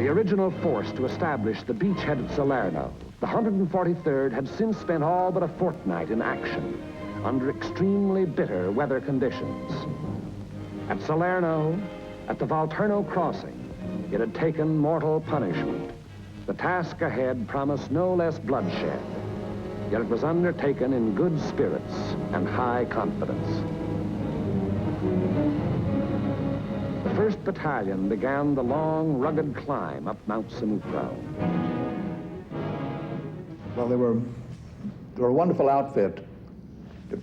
the original force to establish the beachhead at Salerno, the 143rd had since spent all but a fortnight in action under extremely bitter weather conditions. At Salerno, at the Volturno crossing, it had taken mortal punishment. The task ahead promised no less bloodshed, yet it was undertaken in good spirits and high confidence. The 1st Battalion began the long, rugged climb up Mount Sammucro. Well, they were a wonderful outfit. It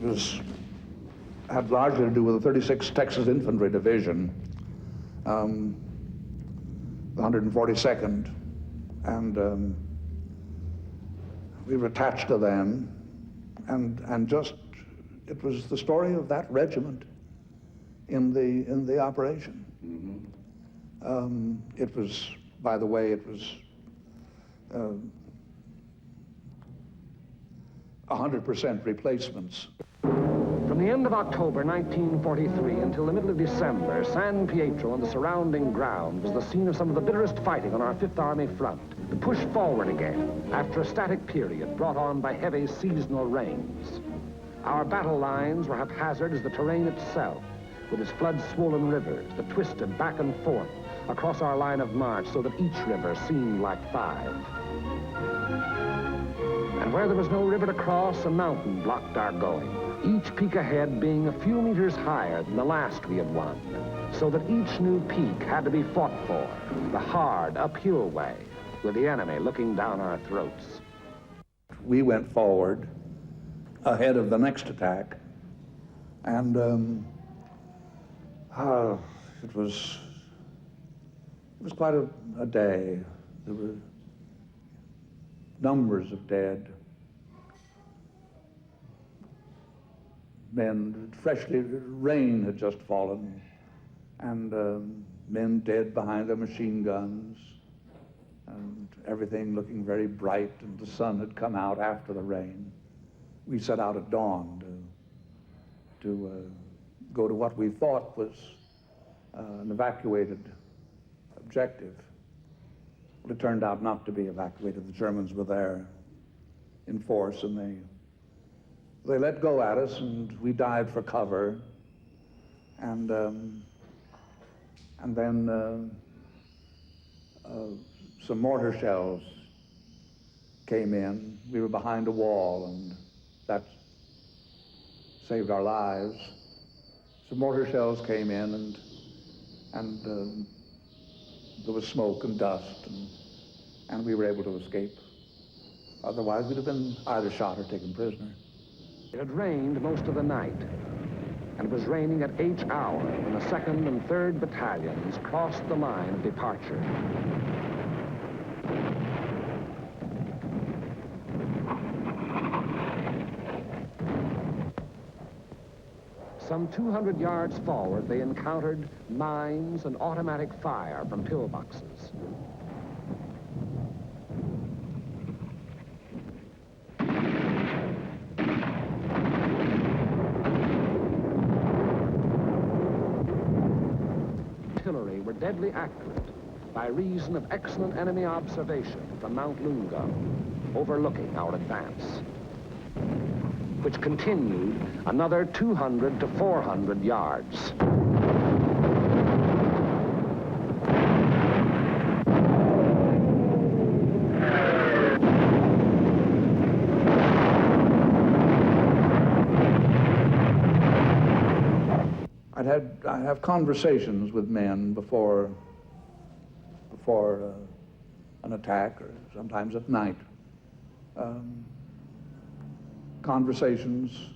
had largely to do with the 36th Texas Infantry Division, the 142nd, and we were attached to them, and just, it was the story of that regiment in the operation. Mm-hmm. It was, by the way, it was 100% replacements. From the end of October 1943 until the middle of December, San Pietro and the surrounding ground was the scene of some of the bitterest fighting on our Fifth Army front. The push forward again, after a static period brought on by heavy seasonal rains. Our battle lines were haphazard as the terrain itself, with its flood-swollen rivers that twisted back and forth across our line of march so that each river seemed like 5. And where there was no river to cross, a mountain blocked our going, each peak ahead being a few meters higher than the last we had won, so that each new peak had to be fought for, the hard, uphill way, with the enemy looking down our throats. We went forward ahead of the next attack, and it was quite a day. There were numbers of dead. Men, rain had just fallen, and men dead behind their machine guns, and everything looking very bright, and the sun had come out after the rain. We set out at dawn to go to what we thought was an evacuated objective. Well, it turned out not to be evacuated. The Germans were there in force, and they let go at us, and we dived for cover, and then some mortar shells came in. We were behind a wall, and that saved our lives. Some mortar shells came in, and there was smoke and dust, and we were able to escape. Otherwise, we'd have been either shot or taken prisoner. It had rained most of the night, and it was raining at each hour when the 2nd and 3rd Battalions crossed the line of departure. Some 200 yards forward, they encountered mines and automatic fire from pillboxes. Artillery were deadly accurate by reason of excellent enemy observation from Mount Lungo, overlooking our advance, which continued another 200 to 400 yards. I'd have conversations with men before an attack, or sometimes at night. Conversations,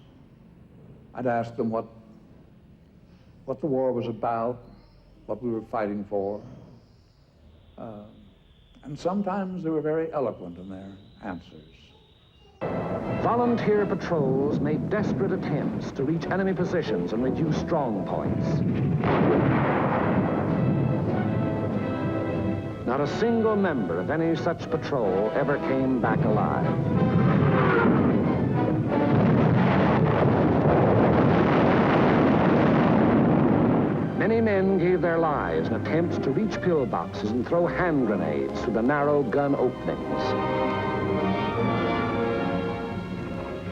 I'd ask them what the war was about, what we were fighting for. And sometimes they were very eloquent in their answers. Volunteer patrols made desperate attempts to reach enemy positions and reduce strong points. Not a single member of any such patrol ever came back alive. Many men gave their lives in attempts to reach pillboxes and throw hand grenades through the narrow gun openings.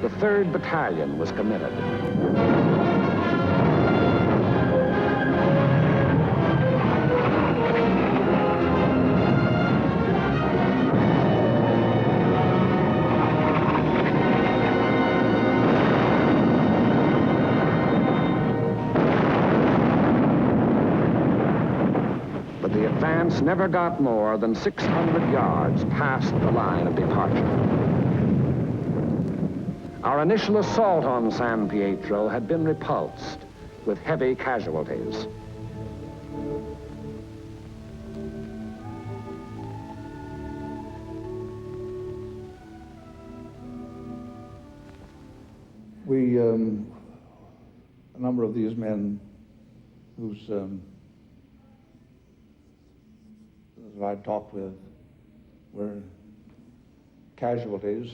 The 3rd Battalion was committed. But the advance never got more than 600 yards past the line of departure. Our initial assault on San Pietro had been repulsed with heavy casualties. We, a number of these men whose that I talked with were casualties.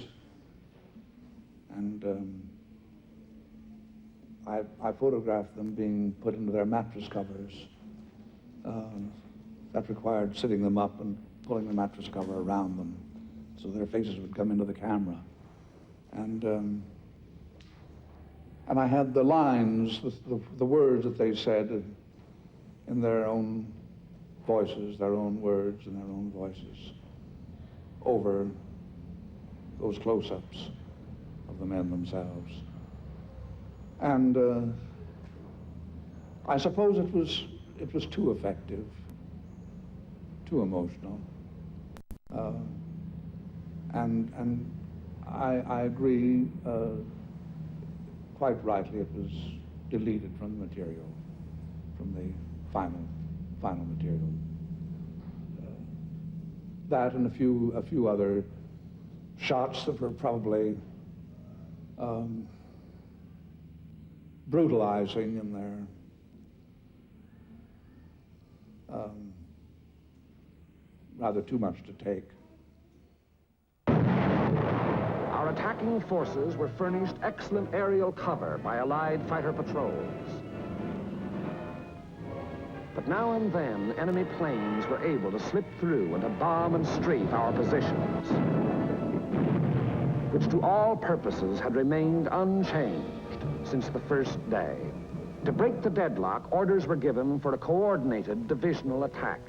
And I photographed them being put into their mattress covers. That required sitting them up and pulling the mattress cover around them so their faces would come into the camera. And I had the lines, the words that they said in their own voices, their own words and their own voices over those close-ups of the men themselves. And I suppose it was too effective, too emotional. And I agree, quite rightly, it was deleted from the material, from the final material. That and a few other shots that were probably brutalizing in their rather too much to take. Our attacking forces were furnished excellent aerial cover by Allied fighter patrols. But now and then, enemy planes were able to slip through and to bomb and strafe our positions, which to all purposes had remained unchanged since the first day. To break the deadlock, orders were given for a coordinated divisional attack.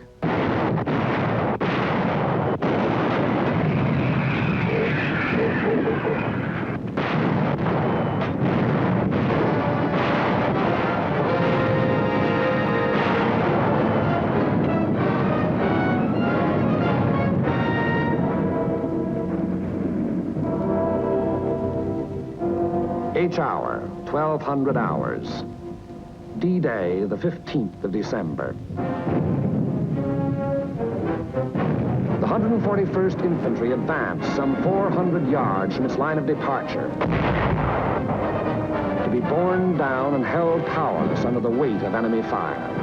8th hour, 1200 hours. D-Day, the 15th of December. The 141st Infantry advanced some 400 yards from its line of departure, to be borne down and held powerless under the weight of enemy fire.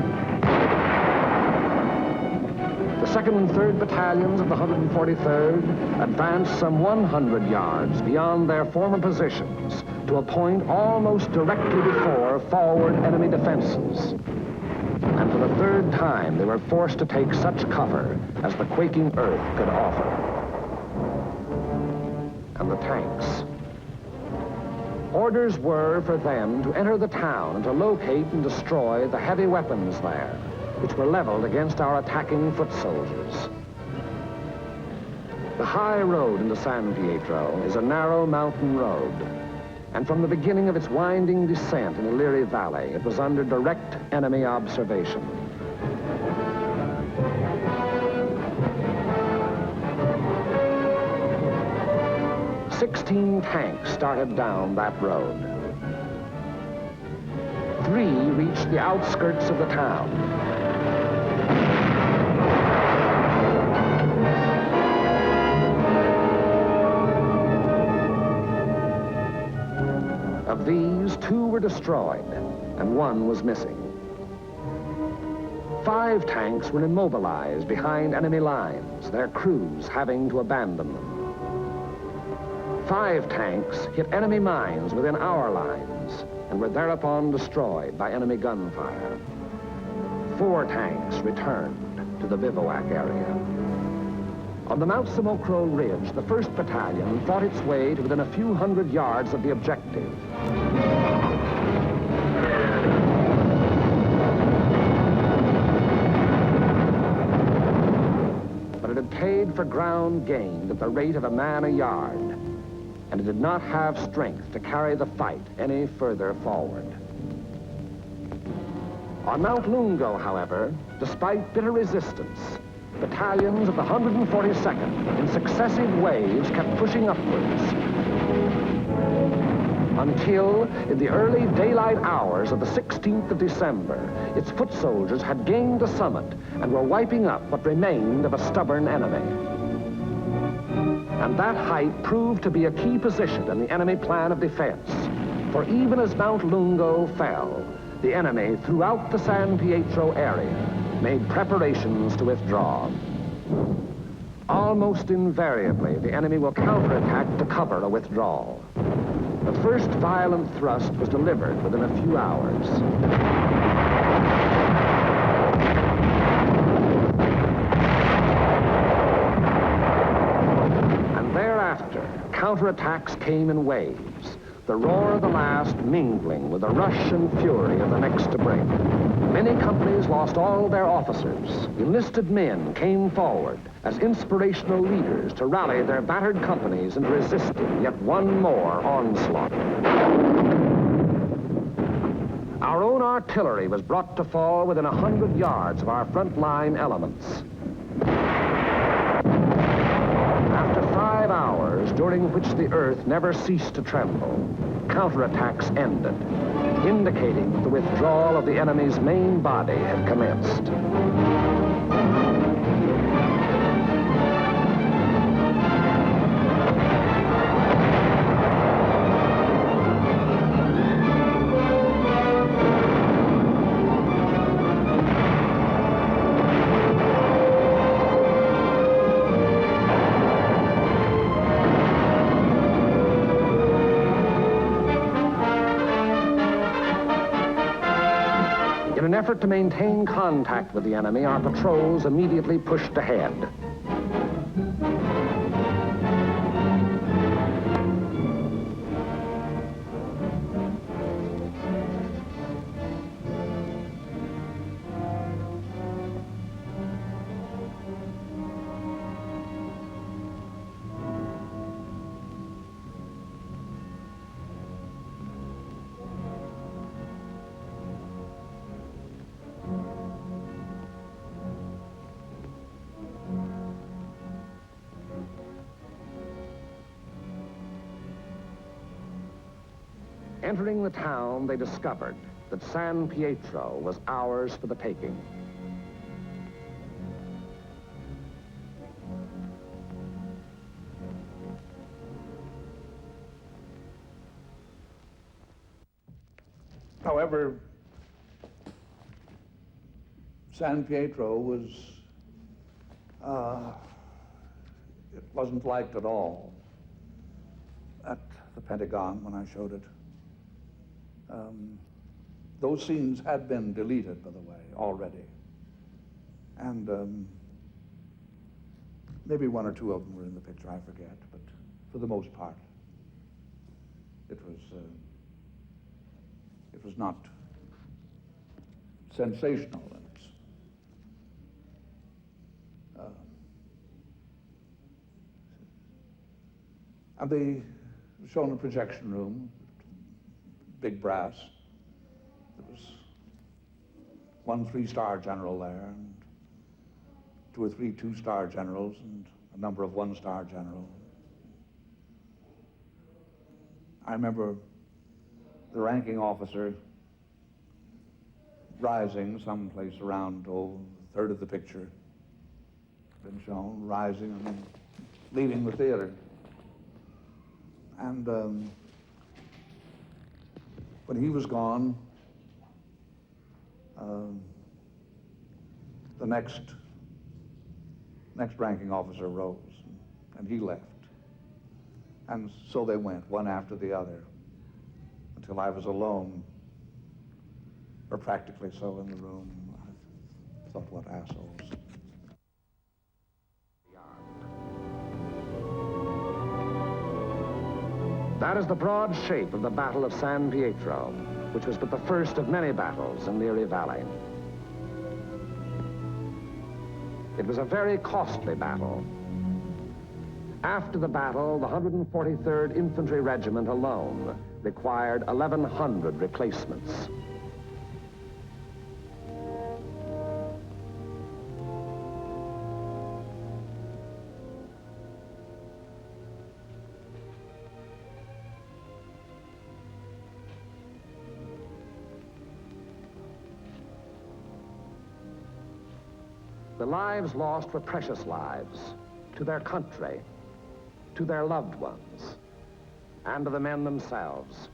The 2nd and 3rd Battalions of the 143rd advanced some 100 yards beyond their former positions to a point almost directly before forward enemy defenses. And for the 3rd time, they were forced to take such cover as the quaking earth could offer. And the tanks. Orders were for them to enter the town and to locate and destroy the heavy weapons there, which were leveled against our attacking foot soldiers. The high road into San Pietro is a narrow mountain road, and from the beginning of its winding descent in the Liri Valley, it was under direct enemy observation. "16 tanks started down that road. 3 reached the outskirts of the town. Of these, 2 were destroyed, and 1 was missing. 5 tanks were immobilized behind enemy lines, their crews having to abandon them. 5 tanks hit enemy mines within our lines and were thereupon destroyed by enemy gunfire. 4 tanks returned to the bivouac area. On the Mount Samokro Ridge, the 1st Battalion fought its way to within a few hundred yards of the objective. But it had paid for ground gained at the rate of a man a yard, and it did not have strength to carry the fight any further forward. On Mount Lungo, however, despite bitter resistance, battalions of the 142nd in successive waves kept pushing upwards until, in the early daylight hours of the 16th of December, its foot soldiers had gained the summit and were wiping up what remained of a stubborn enemy. And that height proved to be a key position in the enemy plan of defense, for even as Mount Lungo fell, the enemy throughout the San Pietro area made preparations to withdraw. Almost invariably, the enemy will counterattack to cover a withdrawal. The first violent thrust was delivered within a few hours. And thereafter, counterattacks came in waves, the roar of the last mingling with the rush and fury of the next to break. Many companies lost all their officers. Enlisted men came forward as inspirational leaders to rally their battered companies into resisting yet one more onslaught. Our own artillery was brought to fall within 100 yards of our front-line elements. After 5 hours, during which the earth never ceased to tremble, counterattacks ended, indicating that the withdrawal of the enemy's main body had commenced. In an effort to maintain contact with the enemy, our patrols immediately pushed ahead. Entering the town, they discovered that San Pietro was ours for the taking. However, San Pietro was, it wasn't liked at all at the Pentagon when I showed it. Those scenes had been deleted, by the way, already. And maybe 1 or 2 of them were in the picture, I forget, but for the most part, it was not sensational. And they shown a projection room, big brass. There was 1 3-star general there, and 2 or 3 2-star generals, and a number of 1-star generals. I remember the ranking officer rising someplace around, a third of the picture been shown, rising and leaving the theater. And when he was gone, the next ranking officer rose, and he left. And so they went, one after the other, until I was alone, or practically so, in the room. thought, what assholes. That is the broad shape of the Battle of San Pietro, which was but the first of many battles in the Erie Valley. It was a very costly battle. After the battle, the 143rd Infantry Regiment alone required 1,100 replacements. The lives lost were precious lives to their country, to their loved ones, and to the men themselves.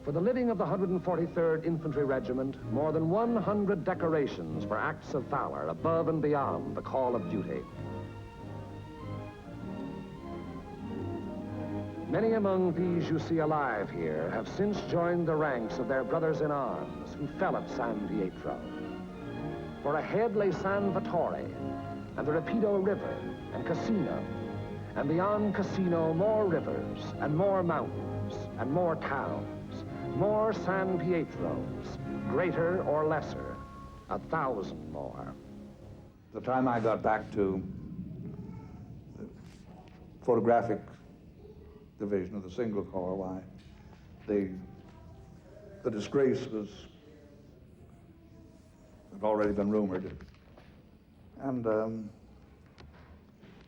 For the living of the 143rd Infantry Regiment, more than 100 decorations for acts of valor above and beyond the call of duty. Many among these you see alive here have since joined the ranks of their brothers in arms who fell at San Pietro. For ahead lay San Vittore and the Rapido River and Casino, and beyond Casino more rivers and more mountains and more towns, more San Pietros, greater or lesser, 1,000 more. The time I got back to the photographic division of the Single Corps, why, the disgrace had already been rumored. And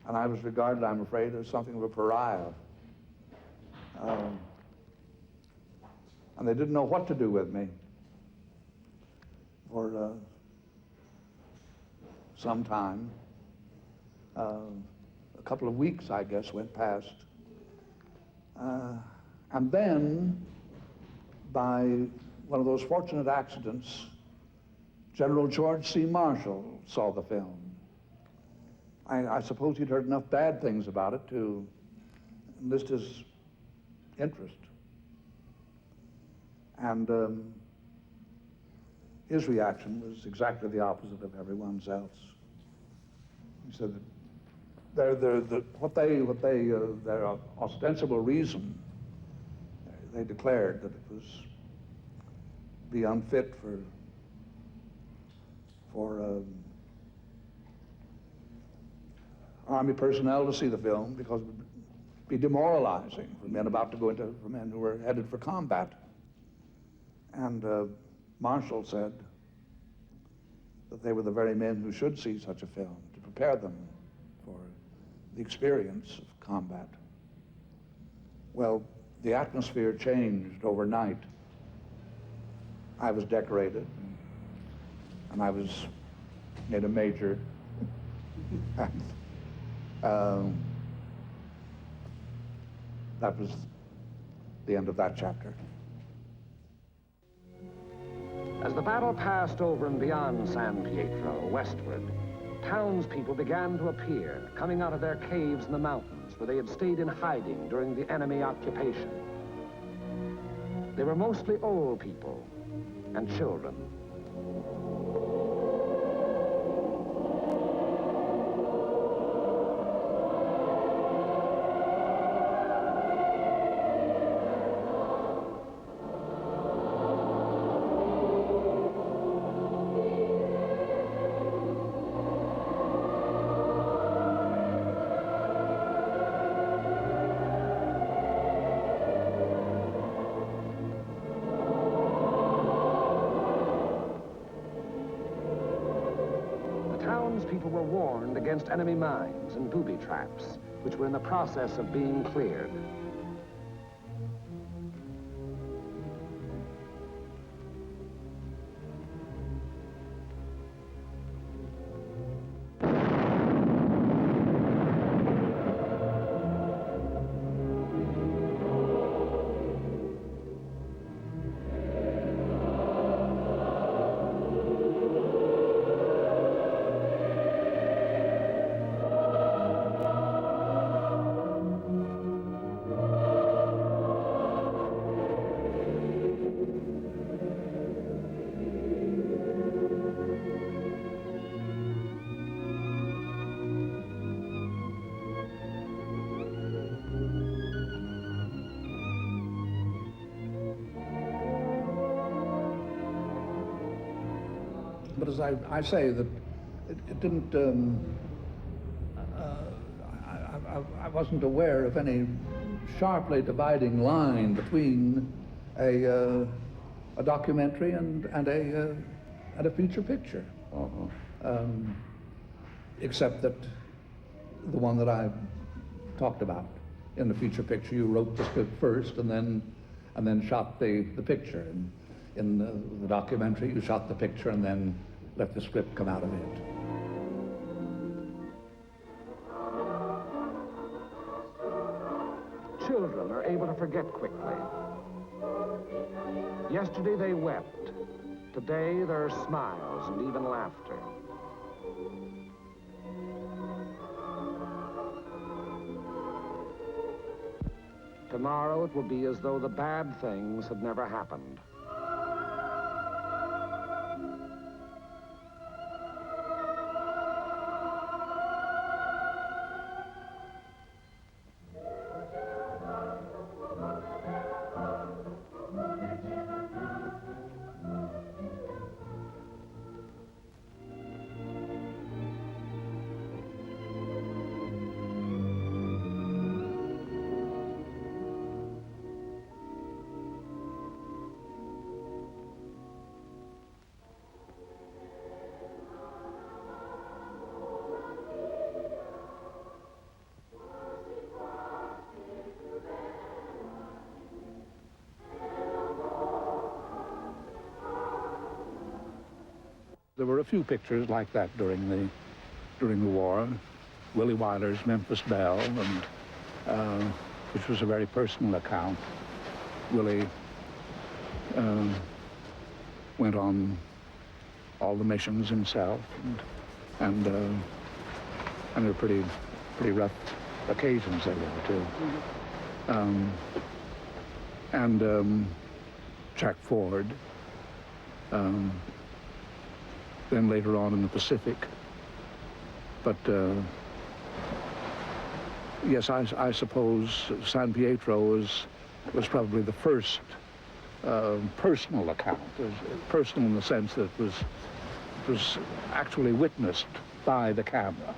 I was regarded, I'm afraid, as something of a pariah. And they didn't know what to do with me. For some time, a couple of weeks, I guess, went past. And then, by one of those fortunate accidents, General George C. Marshall saw the film. I suppose he'd heard enough bad things about it to enlist his interest. And his reaction was exactly the opposite of everyone's else. He said that their ostensible reason, they declared that it was be unfit for Army personnel to see the film because it would be demoralizing for men about to go into, for men who were headed for combat. And Marshall said that they were the very men who should see such a film to prepare them for the experience of combat. Well, the atmosphere changed overnight. I was decorated, and I was made a major. That was the end of that chapter. As the battle passed over and beyond San Pietro, westward, townspeople began to appear, coming out of their caves in the mountains where they had stayed in hiding during the enemy occupation. They were mostly old people and children. People were warned against enemy mines and booby traps, which were in the process of being cleared. But as I say, that it didn't, I wasn't aware of any sharply dividing line between a documentary and a feature picture. Except that the one that I talked about. In the feature picture, you wrote the script first and then shot the picture. And in the documentary, you shot the picture and then let the script come out of it. Children are able to forget quickly. Yesterday they wept. Today there are smiles and even laughter. Tomorrow it will be as though the bad things had never happened. There were a few pictures like that during the war. Willie Wyler's Memphis Belle, and which was a very personal account. Willie went on all the missions himself, and they're pretty rough occasions they were too. And Jack Ford. Then later on in the Pacific. But yes, I suppose San Pietro was probably the first personal account. Personal in the sense that it was actually witnessed by the camera.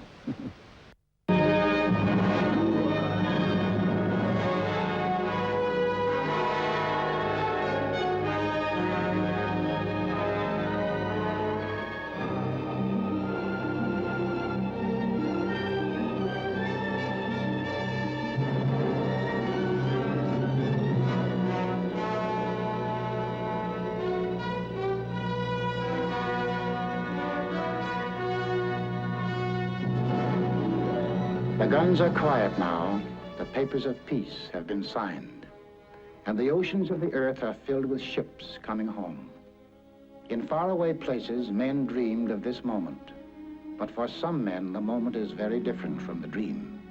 The guns are quiet now. The papers of peace have been signed. And the oceans of the earth are filled with ships coming home. In faraway places, men dreamed of this moment. But for some men, the moment is very different from the dream.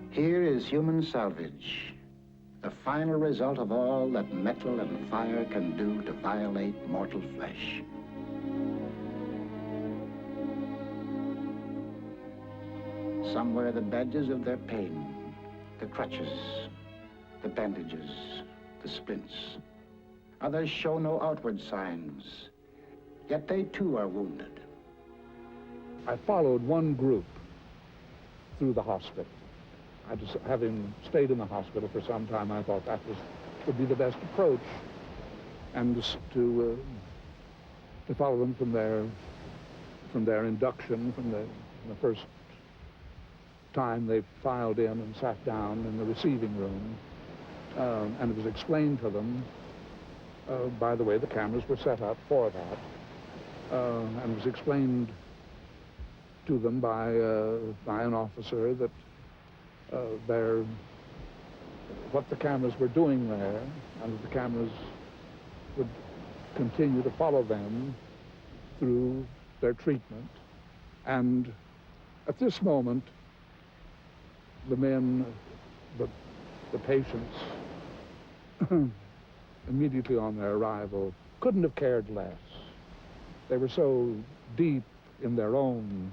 Here is human salvage, the final result of all that metal and fire can do to violate mortal flesh. Some wear the badges of their pain, the crutches, the bandages, the splints. Others show no outward signs, yet they too are wounded. I followed one group through the hospital. Having stayed in the hospital for some time, I thought that would be the best approach, and to follow them from their induction, from the first time they filed in and sat down in the receiving room, and it was explained to them. By the way, the cameras were set up for that, and it was explained to them by an officer that what the cameras were doing there, and that the cameras would continue to follow them through their treatment. And at this moment, the men, the patients, immediately on their arrival, couldn't have cared less. They were so deep in their own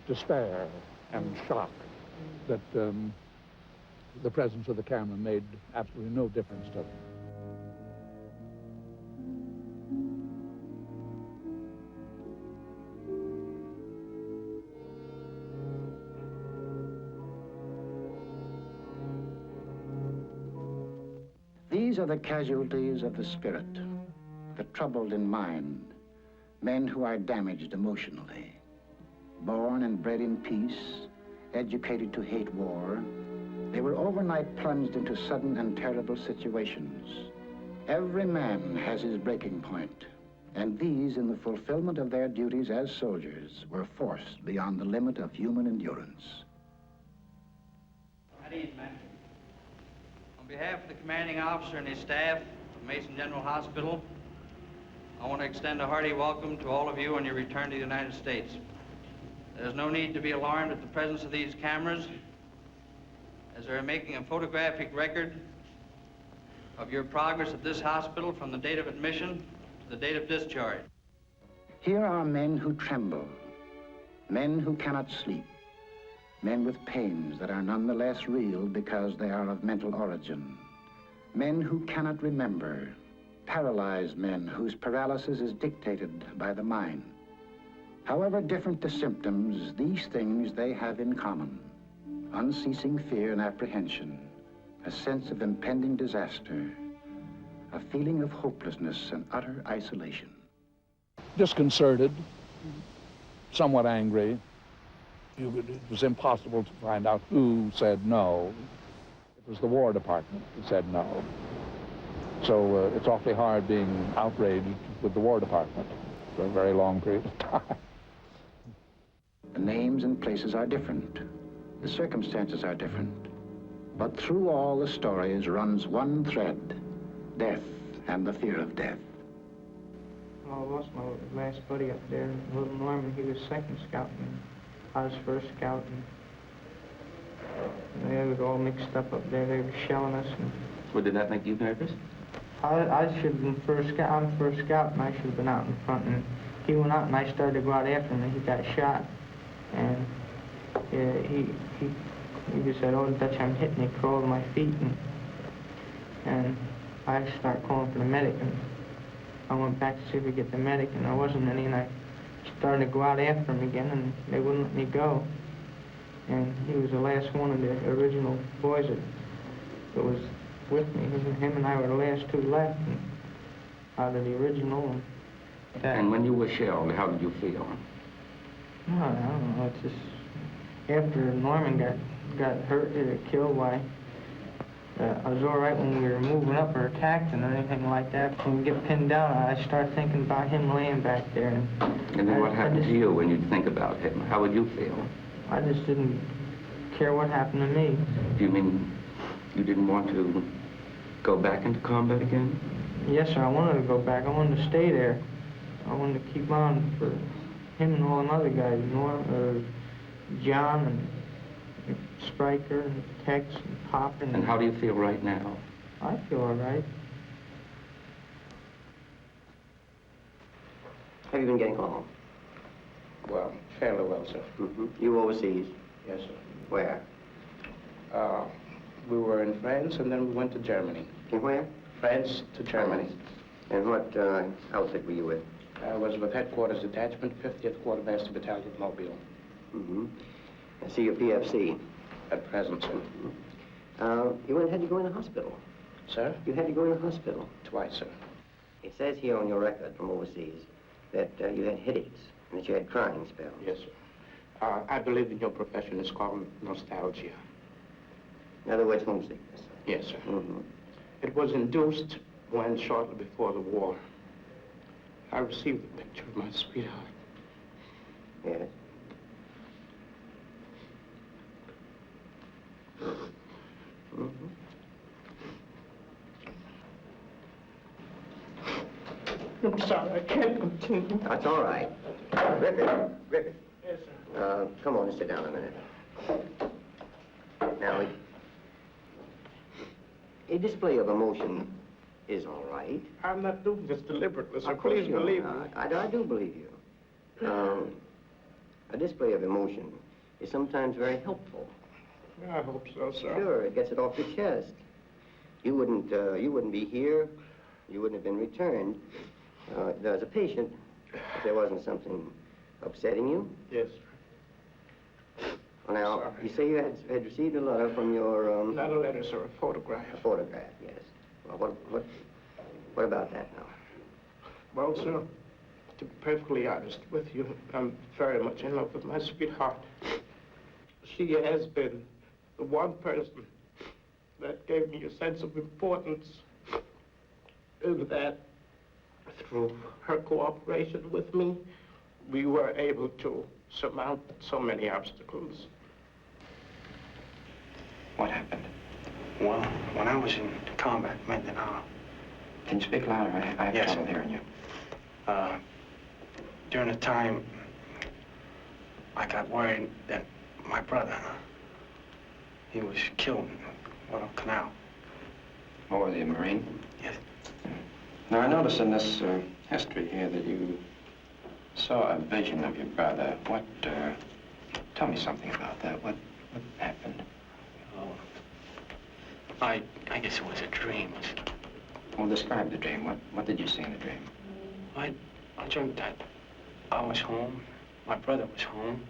despair and shock that the presence of the camera made absolutely no difference to them. These are the casualties of the spirit, the troubled in mind, men who are damaged emotionally. Born and bred in peace, educated to hate war, they were overnight plunged into sudden and terrible situations. Every man has his breaking point, and these, in the fulfillment of their duties as soldiers, were forced beyond the limit of human endurance. At ease, men. On behalf of the commanding officer and his staff of Mason General Hospital, I want to extend a hearty welcome to all of you on your return to the United States. There's no need to be alarmed at the presence of these cameras, as they're making a photographic record of your progress at this hospital from the date of admission to the date of discharge. Here are men who tremble, men who cannot sleep, men with pains that are nonetheless real because they are of mental origin, men who cannot remember, paralyzed men whose paralysis is dictated by the mind. However different the symptoms, these things they have in common: unceasing fear and apprehension, a sense of impending disaster, a feeling of hopelessness and utter isolation. Disconcerted, somewhat angry. It was impossible to find out who said no. It was the War Department that said no. So it's awfully hard being outraged with the War Department for a very long period of time. The names and places are different. The circumstances are different. But through all the stories runs one thread: death and the fear of death. Well, I lost my last buddy up there, little Norman. He was second scout, and I was first scout. And they were all mixed up there. They were shelling us. And well, did that make you nervous? I should have been first scout. I'm first scout, and I should have been out in front. And he went out, and I started to go out after him, and he got shot. And he just said, "Oh, Dutch, I'm hit," and he crawled to my feet. And I started calling for the medic, and I went back to see if we could get the medic, and there wasn't any, and I started to go out after him again, and they wouldn't let me go. And he was the last one of the original boys that was with me. Him and I were the last two left out of the original. And when you were shelled, how did you feel? No, I don't know. It's just after Norman got hurt or killed, why I was all right when we were moving up or attacked and anything like that. When we get pinned down, I start thinking about him laying back there. And then what happened to you when you think about him? How would you feel? I just didn't care what happened to me. Do you mean you didn't want to go back into combat again? Yes, sir. I wanted to go back. I wanted to stay there. I wanted to keep on for him and all them other guys, John and Stryker and Tex and Pop. And how do you feel right now? I feel all right. Have you been getting along? Well, fairly well, sir. Mm-hmm. You overseas? Yes, sir. Where? We were in France, and then we went to Germany. In where? France to Germany. And what outfit were you with? I was with Headquarters Detachment, 50th Quartermaster Battalion, Mobile. Mm-hmm. I see your PFC. At present, sir. You had to go in the hospital. Sir? You had to go in the hospital. Twice, sir. It says here on your record from overseas that you had headaches and that you had crying spells. Yes, sir. I believe in your profession is called nostalgia. In other words, homesickness. Yes, sir. Mm-hmm. It was induced when, shortly before the war, I received a picture of my sweetheart. Yes. Mm-hmm. I'm sorry, I can't continue. That's all right. Griffith. Yes, sir. Come on and sit down a minute. Now, a display of emotion is all right. I'm not doing this deliberately, so Of course please you're believe not. me. I do believe you. A display of emotion is sometimes very helpful. I hope so, sir. Sure, it gets it off your chest. You wouldn't be here. You wouldn't have been returned. As a patient, if there wasn't something upsetting you. Yes, sir. Well, now, Sorry. you say you had received a letter from your, Not a letter, sir, a photograph. A photograph, yes. Well, what about that now? Well, sir, to be perfectly honest with you, I'm very much in love with my sweetheart. She has been the one person that gave me a sense of importance, and that through her cooperation with me, we were able to surmount so many obstacles. What happened? Well, when I was in combat, Mindanao. Can you speak louder? I have Yes, trouble sir. hearing you. During the time, I got worried that my brother, he was killed in Guadalcanal. Oh, was he a Marine? Yes. Now, I noticed in this history here that you saw a vision of your brother. What, tell me something about that. What happened? Oh, I guess it was a dream. Well, describe the dream. What did you see in the dream? I dreamt that I was home, my brother was home,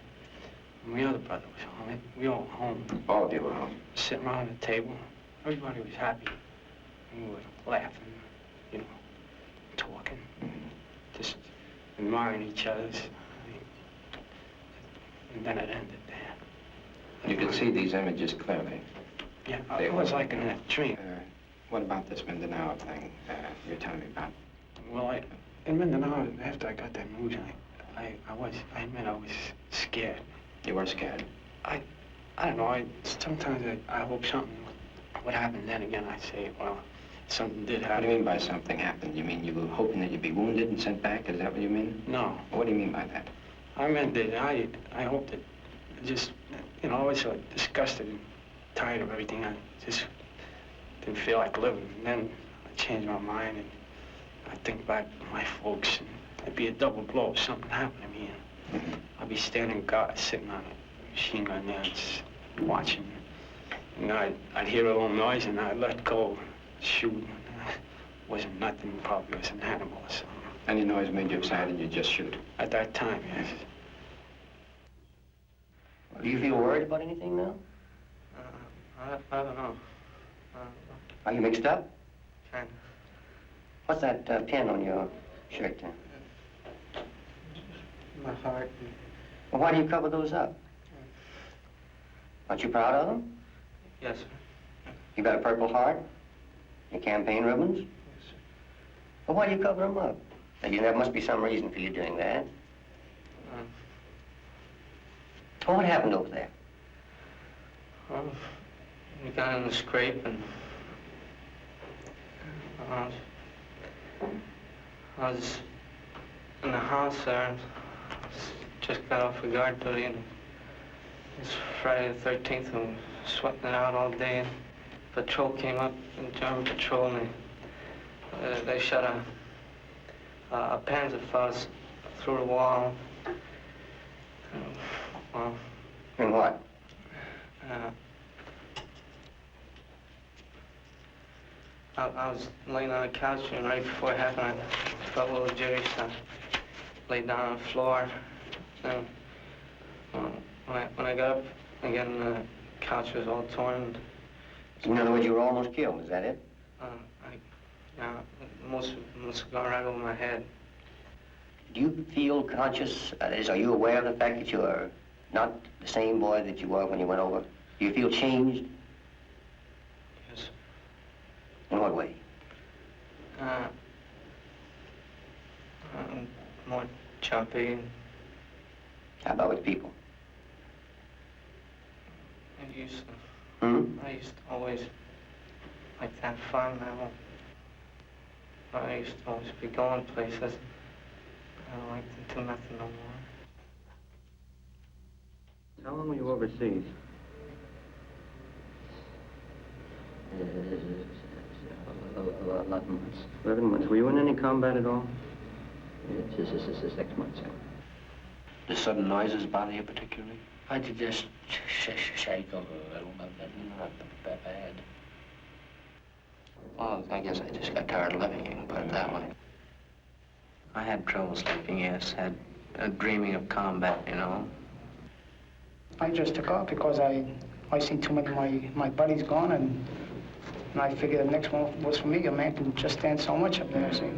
and my other brother was home. We all were home. All of you were home. Sitting around the table. Everybody was happy. We were laughing, you know, talking, just admiring each other's. And then it ended there. You could see these images clearly. Yeah, it was like in a dream. What about this Mindanao thing you're telling me about? Well, in Mindanao, after I got that news, I admit I was scared. You were scared? I don't know, sometimes I hope something would happen. Then again, I say, well, something did happen. What do you mean by something happened? You mean you were hoping that you'd be wounded and sent back? Is that what you mean? No. What do you mean by that? I meant that I hoped that just, you know, I was so disgusted and tired of everything. I just didn't feel like living. And then I changed my mind and I think back to my folks, and it'd be a double blow if something happened to me. And I'd be standing guard, sitting on a machine gun there, just watching. And I'd hear a little noise, and I'd let go, shoot. It wasn't nothing, probably was an animal or something. Any noise made you excited, you just shoot? At that time, yes. Do you feel worried about anything now? I don't know. Are you mixed up? Kind of. What's that pin on your shirt there? My heart. Well, why do you cover those up? Aren't you proud of them? Yes, sir. You got a Purple Heart? Your campaign ribbons? Yes, sir. Well, why do you cover them up? Now, there must be some reason for you doing that. Well, what happened over there? Well, we got in the scrape and I was in the house there and just got off a guard duty, and it's Friday the 13th and we were sweating it out all day, and patrol came up, and German patrol, and they shot a Panzer Faust through the wall. Well, And what? I was laying on a couch, and right before it happened, I felt a little jittery, so I laid down on the floor. And when I got up again, the couch was all torn. In other words, you were almost killed, is that it? Most have gone right over my head. Do you feel conscious, that is, are you aware of the fact that you are not the same boy that you were when you went over? Do you feel changed? Yes. In what way? More jumpy. How about with people? I used to always like to have fun. I used to always be going places. I don't like to do nothing no more. How long were you overseas? A lot of months. 11 months. Were you in any combat at all? It's 6 months. Did sudden noises bother you particularly? I did just shake a little, but not that bad. Well, I guess I just got tired of living, you can put it that way. I had trouble sleeping, yes. Had dreaming of combat, you know. I just took off because I see too many of my buddies gone, and I figured the next one was for me. A man can just stand so much up there, see?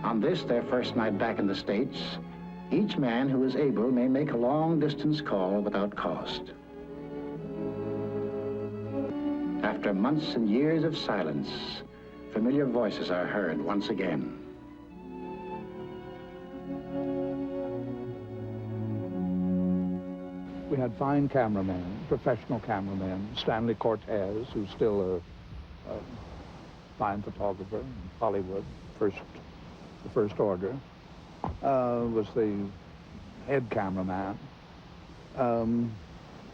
On this, their first night back in the States, each man who is able may make a long-distance call without cost. After months and years of silence, familiar voices are heard once again. We had fine cameramen, professional cameramen. Stanley Cortez, who's still a fine photographer in Hollywood, the first order, was the head cameraman.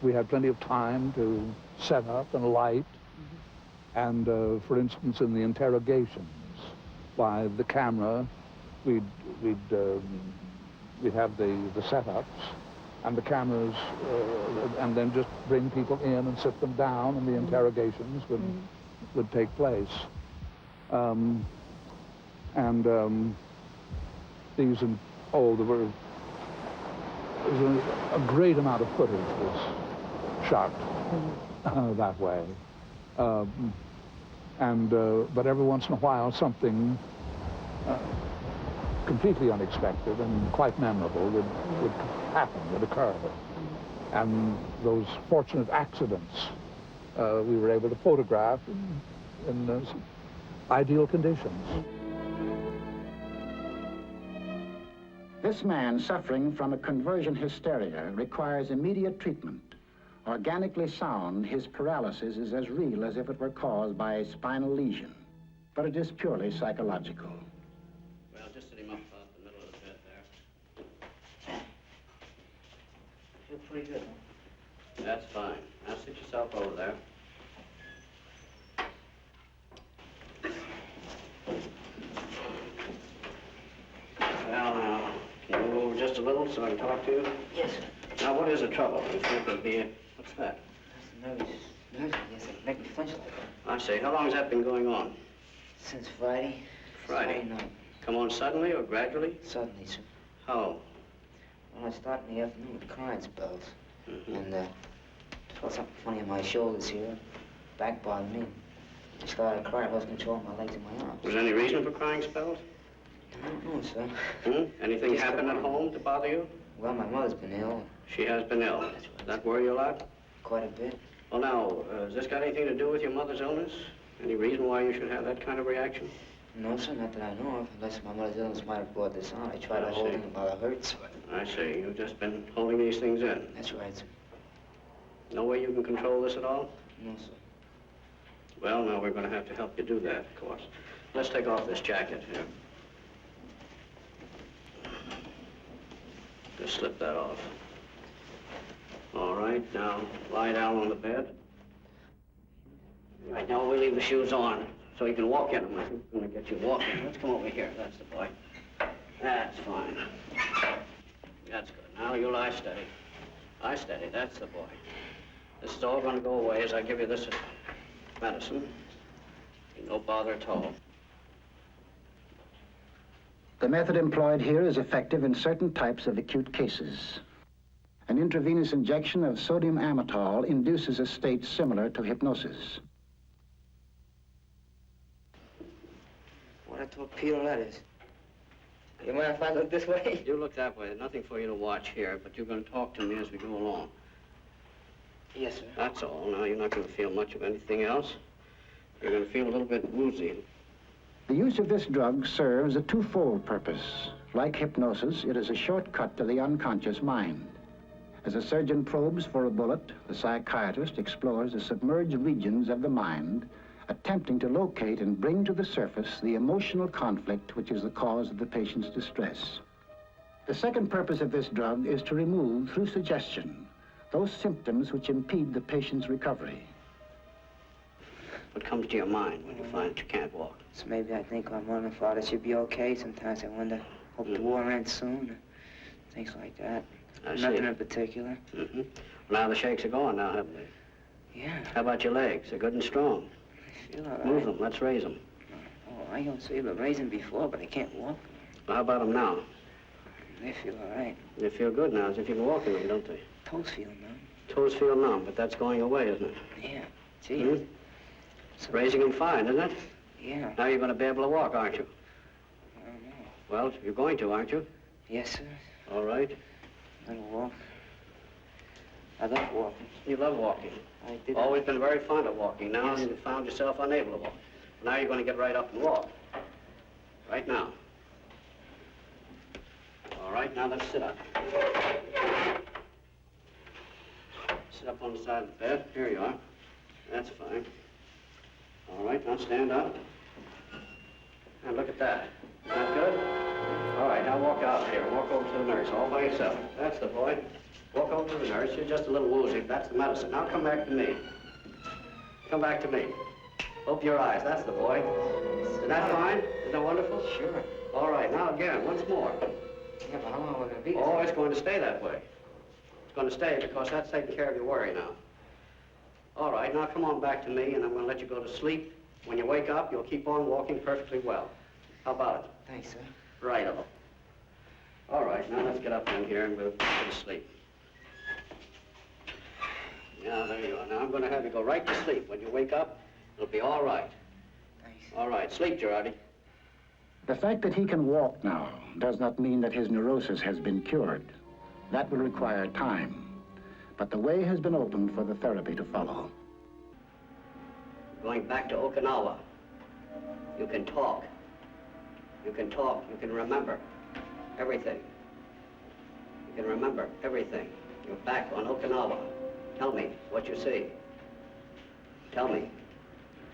We had plenty of time to set up and light. And for instance, in the interrogations, by the camera, we'd have the setups, and the cameras, and then just bring people in and sit them down, and the interrogations would take place. There was a great amount of footage was shot that way. But every once in a while, something completely unexpected and quite memorable would happen, would occur. And those fortunate accidents we were able to photograph in ideal conditions. This man suffering from a conversion hysteria requires immediate treatment. Organically sound, his paralysis is as real as if it were caused by a spinal lesion, but it is purely psychological. Well, just sit him up about the middle of the bed there. Feel pretty good, huh? That's fine. Now sit yourself over there. Well, now, can you move over just a little so I can talk to you? Yes, sir. Now, what is the trouble? You think there'll be a... What's that? That's nervous. Yes, it make me flinch like that. I say, how long has that been going on? Since Friday. Friday. Night. Come on suddenly or gradually? Suddenly, sir. How? Well, I started in the afternoon with crying spells. And felt something funny in my shoulders here. Back bothered me. I started crying. I wasn't controlling my legs and my arms. Was there any reason for crying spells? I don't know, sir. Anything Just happen at home to bother you? Well, my mother's been ill. She has been ill. That's right. That worry you a lot? Quite a bit. Well, now, has this got anything to do with your mother's illness? Any reason why you should have that kind of reaction? No, sir, not that I know of. Unless my mother's illness might have brought this on. I tried to I hold see. it while it hurts. I see. You've just been holding these things in. That's right, sir. No way you can control this at all? No, sir. Well, now, we're going to have to help you do that, of course. Let's take off this jacket here. Just slip that off. All right, now, lie down on the bed. Right, now we'll leave the shoes on so you can walk in them. I think we're going to get you walking. Let's come over here. That's the boy. That's fine. That's good. Now you lie steady. Lie steady. That's the boy. This is all going to go away as I give you this medicine. No bother at all. The method employed here is effective in certain types of acute cases. An intravenous injection of sodium amytal induces a state similar to hypnosis. What a torpedo that is. You mind if I look this way? You look that way. There's nothing for you to watch here, but you're going to talk to me as we go along. Yes, sir. That's all. Now, you're not going to feel much of anything else. You're going to feel a little bit woozy. The use of this drug serves a twofold purpose. Like hypnosis, it is a shortcut to the unconscious mind. As a surgeon probes for a bullet, the psychiatrist explores the submerged regions of the mind, attempting to locate and bring to the surface the emotional conflict which is the cause of the patient's distress. The second purpose of this drug is to remove, through suggestion, those symptoms which impede the patient's recovery. What comes to your mind when you find that you can't walk? So maybe I think my mother and father should be okay. Sometimes I wonder, hope the war ends soon. Things like that. I see. Nothing in particular. Mm-hmm. Well, now the shakes are gone now, haven't they? Yeah. How about your legs? They're good and strong. I feel all right. Move them. Let's raise them. Oh, I don't see the raising before, but I can't walk. Well, how about them now? They feel all right. They feel good now, as if you can walk in them, don't they? Toes feel numb. Toes feel numb, but that's going away, isn't it? Yeah. Gee. Hmm? Raising them fine, isn't it? Yeah. Now you're going to be able to walk, aren't you? I don't know. Well, you're going to, aren't you? Yes, sir. All right. Little walk. I love walking. You love walking. I did. Always been very fond of walking. Now Yes, you found yourself unable to walk. Now you're going to get right up and walk. Right now. All right, now let's sit up. Sit up on the side of the bed. Here you are. That's fine. All right, now stand up. And look at that. Is that good? All right, now walk out here. Walk over to the nurse all by yourself. That's the boy. Walk over to the nurse. You're just a little woozy. That's the medicine. Now come back to me. Come back to me. Open your eyes. That's the boy. Isn't that fine? Isn't that wonderful? Sure. All right, now again, once more. Yeah, but how long are we going to be? Oh, it's going to stay that way. It's going to stay because that's taking care of your worry now. All right, now come on back to me, and I'm going to let you go to sleep. When you wake up, you'll keep on walking perfectly well. How about it? Thanks, sir. Righto. All right, now let's get up in here and we'll go to sleep. Yeah, there you are. Now I'm going to have you go right to sleep. When you wake up, it'll be all right. Thanks. All right, sleep, Girardi. The fact that he can walk now does not mean that his neurosis has been cured. That will require time. But the way has been opened for the therapy to follow. Going back to Okinawa. You can talk. You can talk. You can remember everything. You can remember everything. You're back on Okinawa. Tell me what you see. Tell me.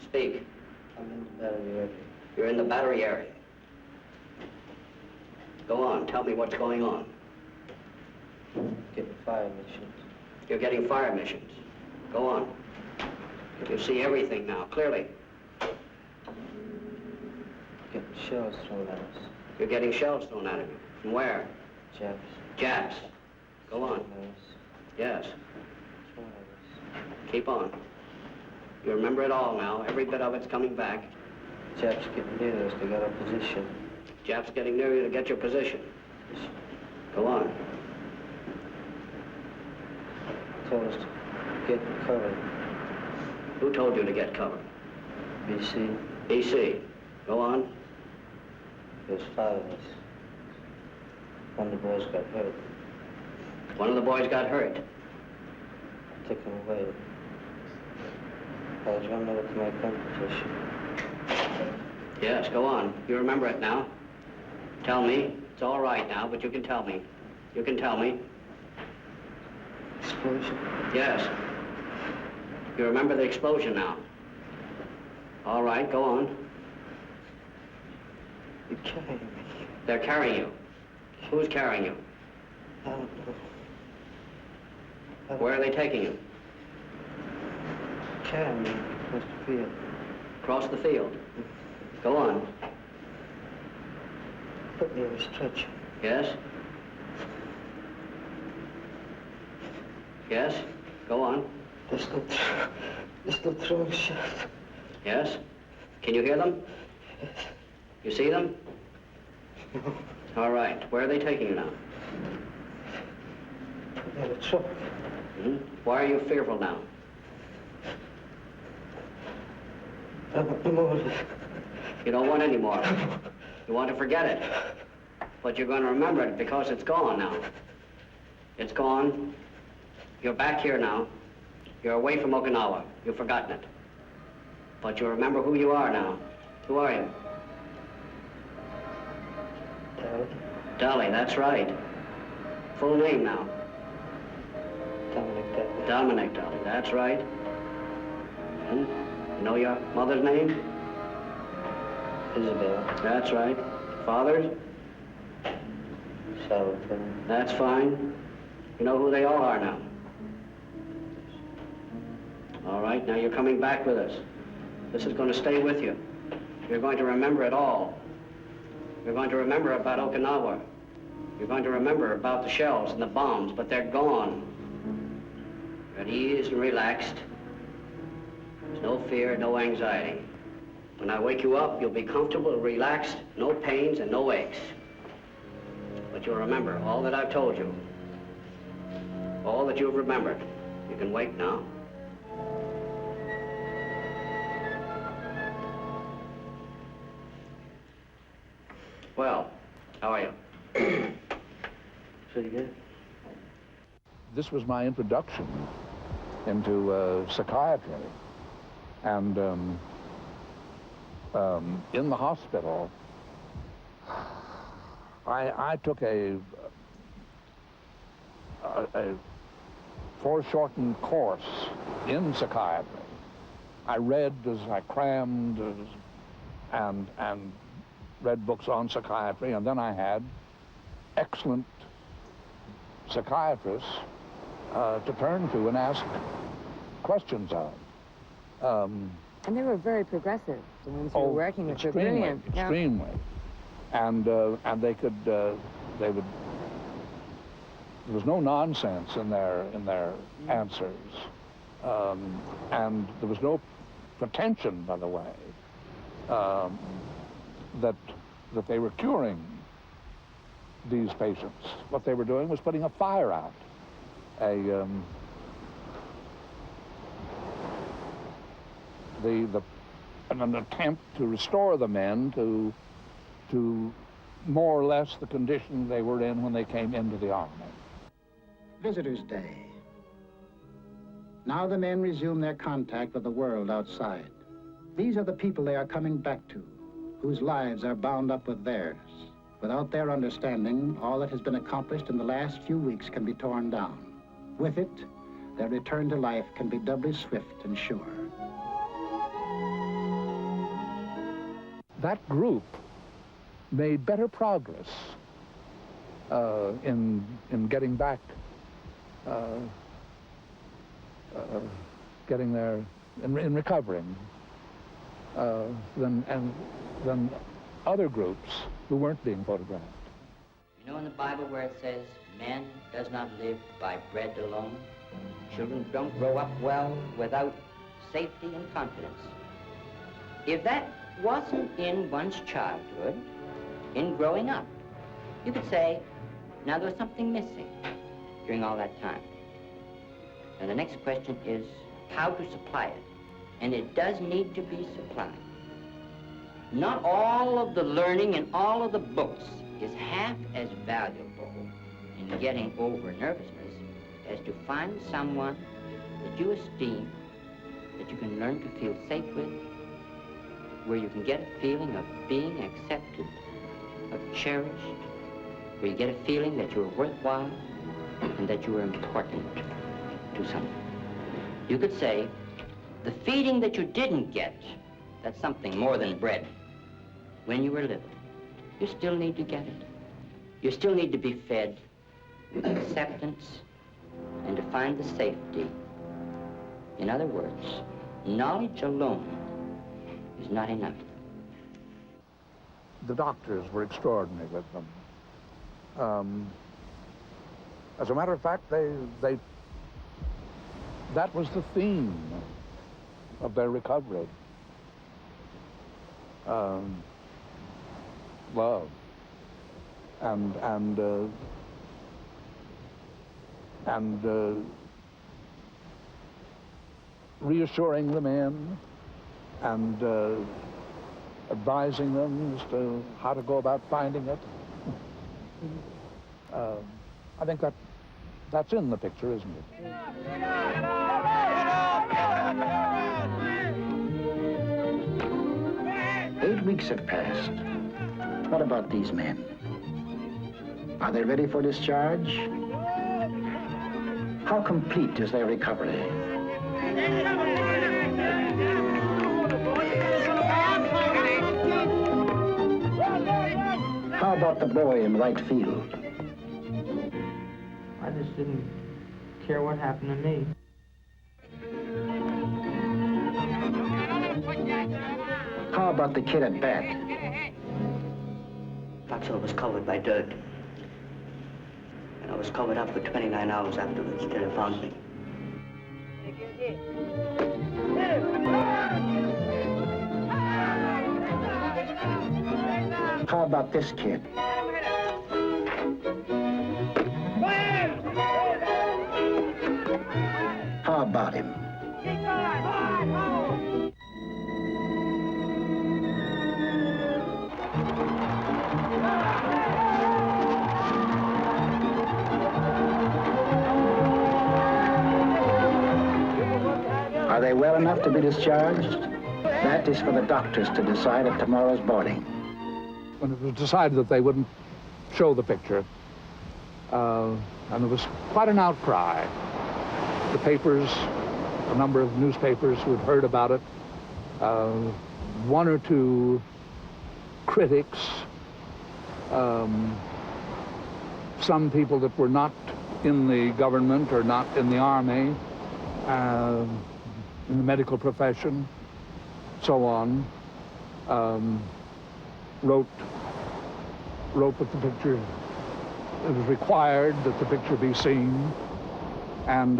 Speak. I'm in the battery area. You're in the battery area. Go on. Tell me what's going on. Getting fire missions. You're getting fire missions. Go on. You see everything now, clearly. Getting shells thrown at us. You're getting shells thrown at you. From where? Japs. Japs. Go on. Thrown at us. Yes. Thrown at us. Keep on. You remember it all now. Every bit of it's coming back. Japs getting near us. They got our position. Japs getting near you to get your position. Go on. Told us to get covered. Who told you to get cover? BC. BC. Go on. There's 5 of us. One of the boys got hurt. One of the boys got hurt. Took him away. I was running over to my gun position. Yes, go on. You remember it now. Tell me. It's all right now, but you can tell me. You can tell me. Explosion. Yes. You remember the explosion now. All right, go on. You're carrying me. They're carrying you. Who's carrying you? I don't know. Where are they taking you? Carrying me across the field. Across the field. Go on. Put me on a stretcher. Yes? Yes? Go on. They're still throwing shots. Yes? Can you hear them? Yes. You see them? No. All right. Where are they taking you now? Put me in a truck. Hmm? Why are you fearful now? I want no more of this. You don't want any more. You want to forget it. But you're going to remember it because it's gone now. It's gone. You're back here now. You're away from Okinawa. You've forgotten it. But you remember who you are now. Who are you? Dolly. Dolly, that's right. Full name now. Dominic Dolly. Dominic Dolly, that's right. Hmm? You know your mother's name? Isabel. That's right. Father's? Salvatore. That's fine. You know who they all are now. All right, now you're coming back with us. This is going to stay with you. You're going to remember it all. You're going to remember about Okinawa. You're going to remember about the shells and the bombs, but they're gone. You're at ease and relaxed. There's no fear, no anxiety. When I wake you up, you'll be comfortable, relaxed, no pains and no aches. But you'll remember all that I've told you. All that you've remembered. You can wake now. Well, how are you? Pretty good. This was my introduction into psychiatry. And in the hospital, I took a foreshortened course in psychiatry. I read as I crammed and read books on psychiatry, and then I had excellent psychiatrists to turn to and ask questions of. And they were very progressive. The ones who were working with were brilliant. Extremely. Yeah. And they could, they would. There was no nonsense in their answers, and there was no pretension, by the way, that they were curing these patients. What they were doing was putting a fire out, an attempt to restore the men to more or less the condition they were in when they came into the army. Visitors' Day. Now the men resume their contact with the world outside. These are the people they are coming back to, whose lives are bound up with theirs. Without their understanding, all that has been accomplished in the last few weeks can be torn down. With it, their return to life can be doubly swift and sure. That group made better progress in getting back, getting there, in recovering, than other groups who weren't being photographed. You know in the Bible where it says, man does not live by bread alone? Children don't grow up well without safety and confidence. If that wasn't in one's childhood, in growing up, you could say, now there was something missing during all that time. And the next question is how to supply it. And it does need to be supplied. Not all of the learning in all of the books is half as valuable in getting over nervousness as to find someone that you esteem, that you can learn to feel safe with, where you can get a feeling of being accepted, of cherished, where you get a feeling that you're worthwhile and that you are important to someone. You could say, the feeding that you didn't get, that's something more than bread. When you were little, you still need to get it. You still need to be fed with acceptance and to find the safety. In other words, knowledge alone is not enough. The doctors were extraordinary with them. As a matter of fact, that was the theme of their recovery. Love and reassuring the men and advising them as to how to go about finding it. I think that's in the picture, isn't it? 8 weeks have passed. What about these men? Are they ready for discharge? How complete is their recovery? How about the boy in right field? I just didn't care what happened to me. How about the kid at bat? Foxhole was covered by dirt. was covered up for 29 hours afterwards till they found me. How about this kid? How about him? Are they well enough to be discharged? That is for the doctors to decide at tomorrow's boarding. When it was decided that they wouldn't show the picture, and there was quite an outcry. The papers, a number of newspapers who had heard about it, one or two critics, some people that were not in the government or not in the army, in the medical profession, so on, wrote that the picture, it was required that the picture be seen, and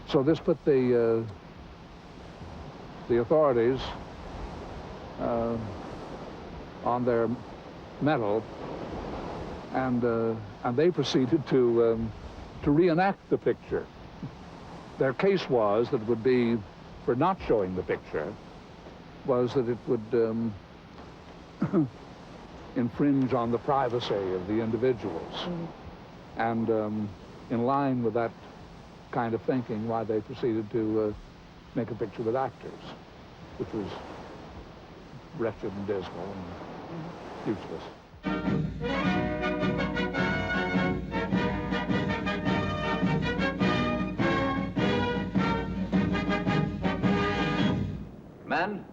so this put the authorities on their mettle, and they proceeded to reenact the picture. Their case was that it would be, for not showing the picture, was that it would infringe on the privacy of the individuals. And in line with that kind of thinking, why they proceeded to make a picture with actors, which was wretched and dismal and useless. Men,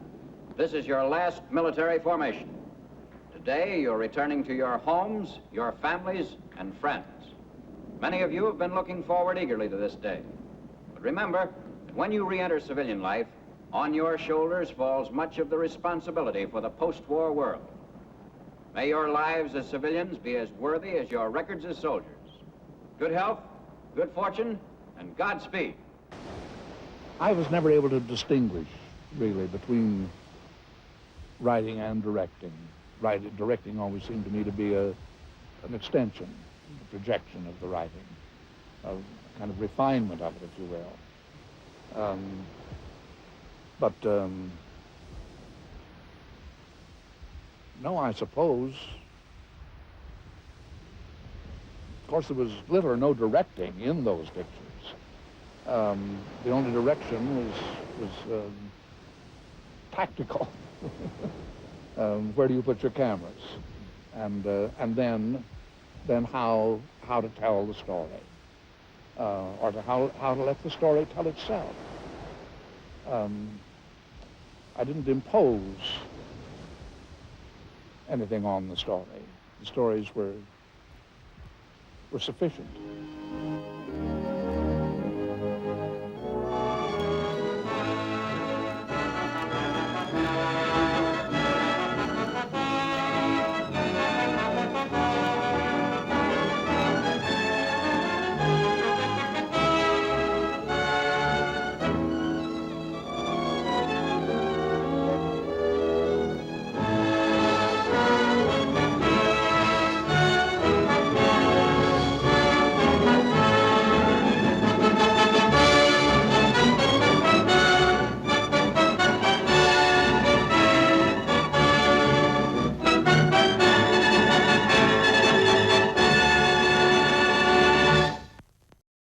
this is your last military formation. Today, you're returning to your homes, your families, and friends. Many of you have been looking forward eagerly to this day. But remember, that when you re-enter civilian life, on your shoulders falls much of the responsibility for the post-war world. May your lives as civilians be as worthy as your records as soldiers. Good health, good fortune, and Godspeed. I was never able to distinguish, really, between writing and directing. Directing always seemed to me to be an extension, a projection of the writing, a kind of refinement of it, if you will. No, I suppose, of course, there was little or no directing in those pictures. The only direction was tactical. Where do you put your cameras, and then how to tell the story, or how to let the story tell itself. I didn't impose anything on the story. The stories were sufficient.